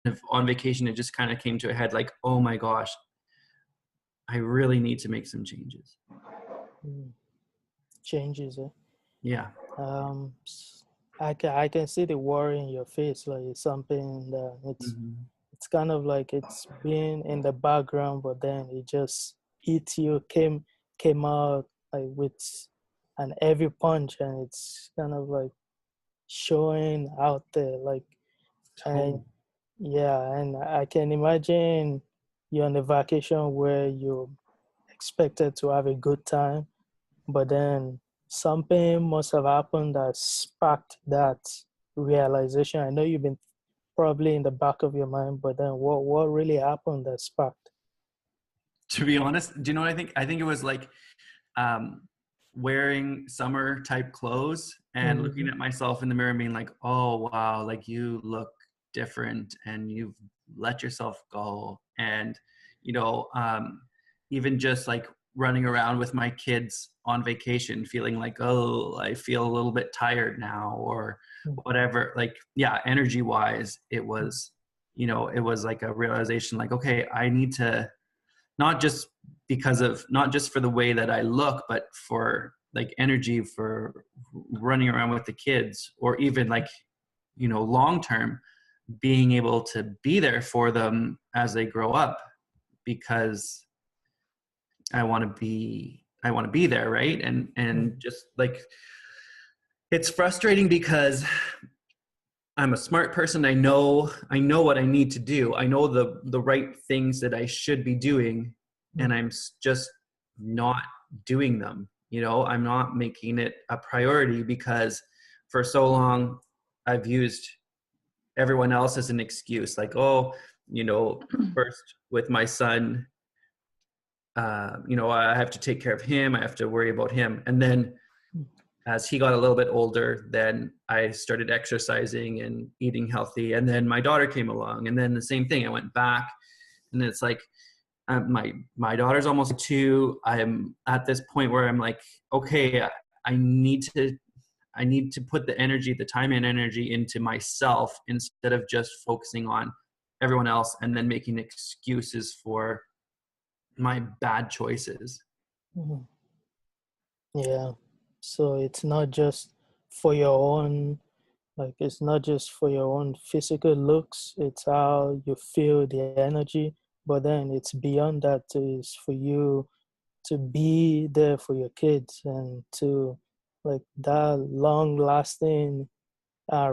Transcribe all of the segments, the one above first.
of on vacation, it just kind of came to a head like, oh my gosh, I really need to make some changes. Changes. Yeah. I can see the worry in your face. Like it's something that it's kind of like it's been in the background, but then it just hit you, came out like with an heavy punch, and it's kind of like showing out there. Like, and yeah, and I can imagine you're on a vacation where you're expected to have a good time, but then something must have happened that sparked that realization. I know you've been probably in the back of your mind, but then what really happened that sparked? To be honest, do you know what I think? I think it was like wearing summer type clothes and looking at myself in the mirror and being like, oh, wow, like you look different and you've let yourself go. And, you know, even just like running around with my kids on vacation, feeling like, oh, I feel a little bit tired now or whatever. Like, yeah, energy wise, it was, you know, it was like a realization like, okay, I need to, not just for the way that I look, but for like energy for running around with the kids, or even like, you know, long term being able to be there for them as they grow up, because I want to be there. Right. And just like, it's frustrating because I'm a smart person. I know what I need to do. I know the right things that I should be doing, and I'm just not doing them. You know, I'm not making it a priority because for so long I've used everyone else as an excuse. Like, oh, you know, first with my son, you know, I have to take care of him. I have to worry about him. And then as he got a little bit older, then I started exercising and eating healthy. And then my daughter came along, and then the same thing. I went back, and it's like, my daughter's almost 2. I'm at this point where I'm like, okay, I need to put the time and energy into myself instead of just focusing on everyone else and then making excuses for my bad choices. Yeah. So it's not just for your own, like it's not just for your own physical looks, it's how you feel the energy, but then it's beyond that is for you to be there for your kids and to like that long lasting uh,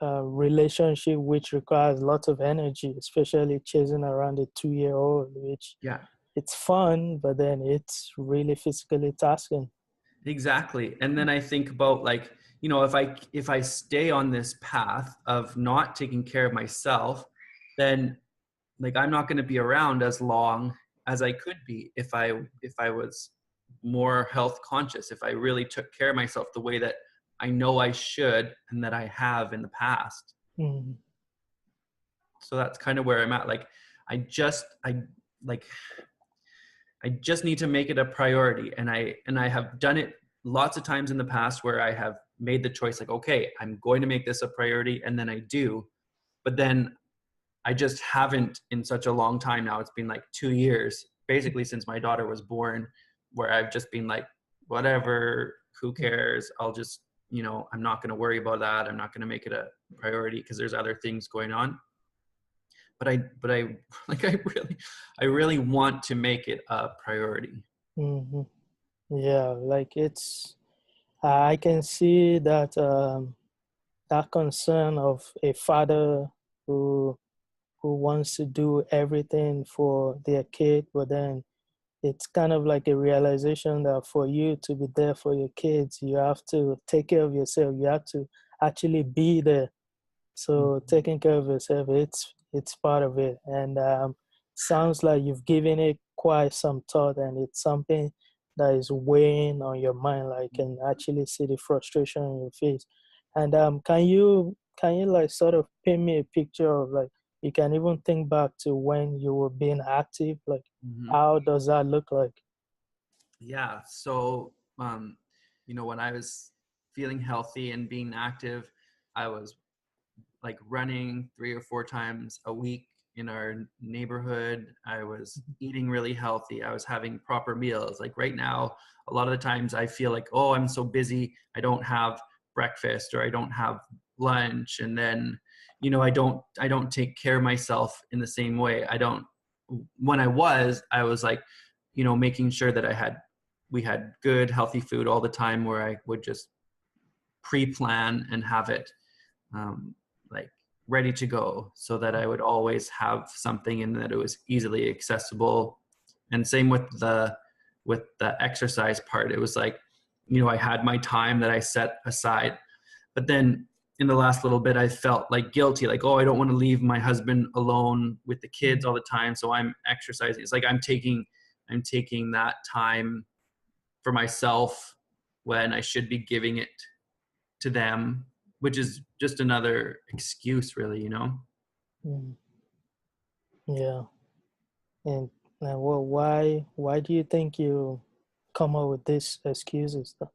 relationship which requires lots of energy, especially chasing around a 2-year-old, which Yeah. it's fun, but then it's really physically tasking. Exactly. And then I think about like, you know, if I stay on this path of not taking care of myself, then like I'm not going to be around as long as I could be if I was more health conscious, if I really took care of myself the way that I know I should and that I have in the past. So that's kind of where I'm at. Like I just need to make it a priority. And I have done it lots of times in the past where I have made the choice like, okay, I'm going to make this a priority. And then I do, but then I just haven't in such a long time now. It's been like 2 years, basically since my daughter was born, where I've just been like, whatever, who cares? I'll just, you know, I'm not going to worry about that. I'm not going to make it a priority because there's other things going on. But I like, I really want to make it a priority. Yeah, like it's, I can see that that concern of a father who wants to do everything for their kid, but then it's kind of like a realization that for you to be there for your kids, you have to take care of yourself. You have to actually be there. So taking care of yourself, it's part of it, and sounds like you've given it quite some thought, and it's something that is weighing on your mind. Like, I can actually see the frustration in your face. And can you like sort of paint me a picture of like you can even think back to when you were being active, like how does that look like? Yeah. So, you know, when I was feeling healthy and being active, I was like running 3 or 4 times a week in our neighborhood. I was eating really healthy. I was having proper meals. Like right now, a lot of the times I feel like, oh, I'm so busy. I don't have breakfast or I don't have lunch. And then, I don't take care of myself in the same way. When I was like, making sure that we had good, healthy food all the time where I would just pre-plan and have it like ready to go so that I would always have something and that it was easily accessible. And same with the exercise part. It was like, I had my time that I set aside. But then in the last little bit, I felt like guilty, like, oh, I don't want to leave my husband alone with the kids all the time. So I'm exercising. It's like I'm taking that time for myself when I should be giving it to them, which is just another excuse, really. Mm. Yeah. And well, why do you think you come up with these excuses though?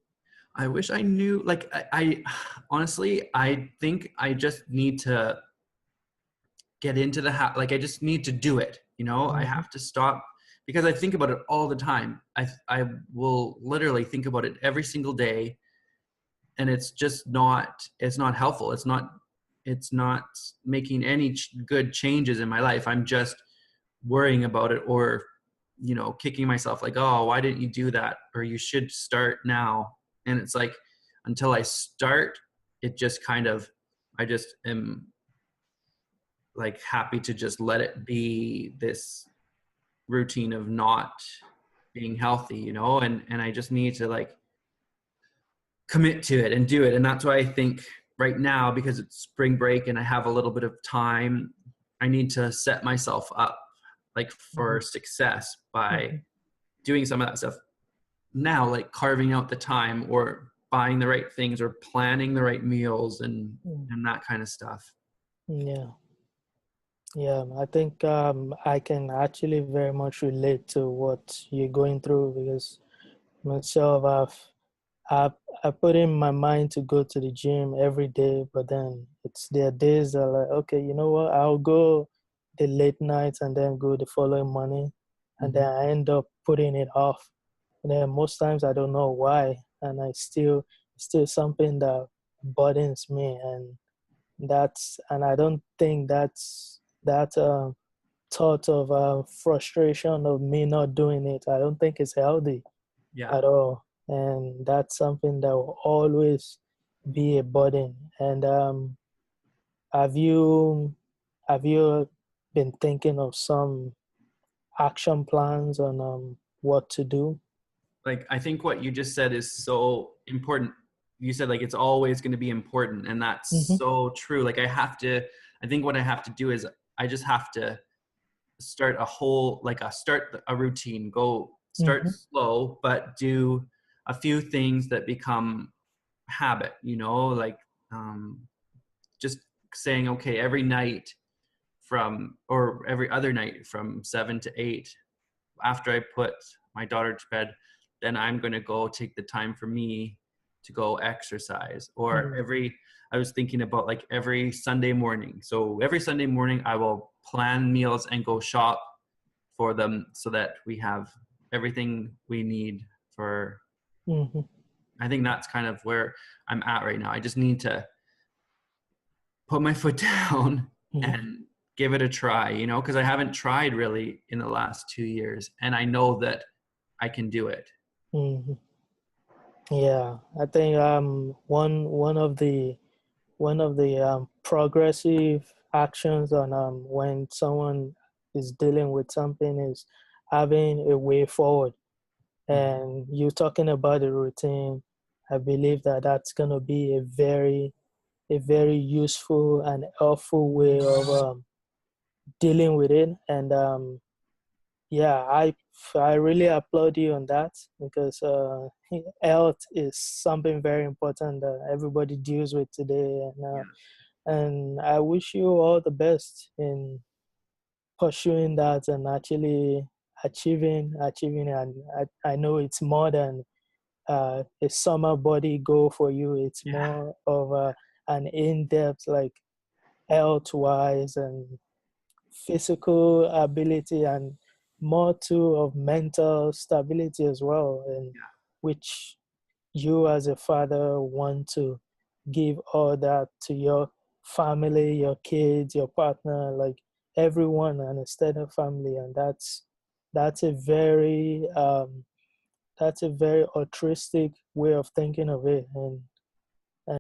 I wish I knew, like, I honestly, I think I just need to get into like, I just need to do it. I Mm-hmm. have to stop because I think about it all the time. I will literally think about it every single day, and it's not helpful. It's not making any good changes in my life. I'm just worrying about it, or kicking myself like, oh, why didn't you do that, or you should start now. And it's like, until I start, it just kind of, I just am like happy to just let it be this routine of not being healthy. And I just need to like commit to it and do it. And that's why I think right now, because it's spring break and I have a little bit of time, I need to set myself up like Mm-hmm. for success by Mm-hmm. doing some of that stuff now, like carving out the time or buying the right things or planning the right meals and that kind of stuff. Yeah. Yeah, I think I can actually very much relate to what you're going through because myself, I I put in my mind to go to the gym every day, but then there are days that are like, okay, you know what, I'll go the late nights and then go the following morning, and then Mm-hmm. I end up putting it off. And then most times I don't know why, and it's still something that burdens me, and I don't think that thought of frustration of me not doing it. I don't think it's healthy Yeah. at all, and that's something that will always be a burden. And have you have you been thinking of some action plans on what to do? Like, I think what you just said is so important. You said like it's always going to be important, and that's Mm-hmm. so true. Like, I think what I have to do is I just have to start a routine, go start Mm-hmm. slow, but do a few things that become habit, like just saying, okay, every night or every other night from 7 to 8, after I put my daughter to bed, then I'm going to go take the time for me to go exercise. Or I was thinking about like every Sunday morning. So every Sunday morning, I will plan meals and go shop for them so that we have everything we need for. Mm-hmm. I think that's kind of where I'm at right now. I just need to put my foot down Mm-hmm. and give it a try, because I haven't tried really in the last 2 years, and I know that I can do it. Mm-hmm. Yeah, I think one of the progressive actions on when someone is dealing with something is having a way forward. Mhm. And you talking about the routine, I believe that that's gonna be a very useful and helpful way of dealing with it. And yeah, I really applaud you on that because health is something very important that everybody deals with today, Yeah. and I wish you all the best in pursuing that and actually achieving. And I know it's more than a summer body goal for you. It's Yeah. more of an in-depth, like health wise and physical ability, and more too of mental stability as well, and which you as a father want to give all that to your family, your kids, your partner, like everyone, and extended family. And that's a very that's a very altruistic way of thinking of it. And